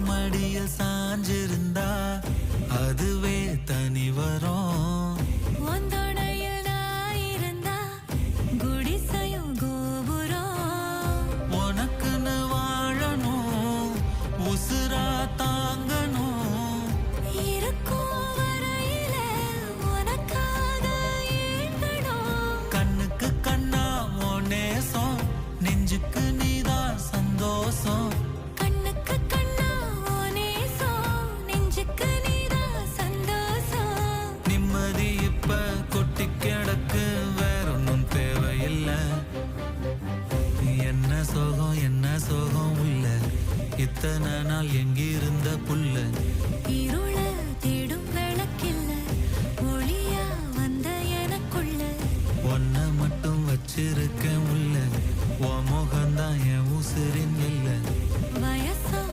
மடியில் சாஞ்சிருந்தா அதுவே தனி வரும். உனக்குன்னு வாழணும், உசுரா தாங்கணும். கண்ணுக்கு கண்ணா உன் நேசம், நெஞ்சுக்கு நீதான் சந்தோஷம். நிம்மதி இப்ப கொட்டி கிடக்கு, வேற ஒன்னும் தேவையில்லை. என்ன சோகம் என்ன சோகம் உள்ள, இத்தனை நாள் எங்கிருந்த புள்ள. இருள தேடும் விளக்கில்ல, ஒளியா வந்த எனக்குள்ள. ஒன்ன மட்டும் வச்சிருக்க உள்ள, உன் முகம்தான் என் உசிரின்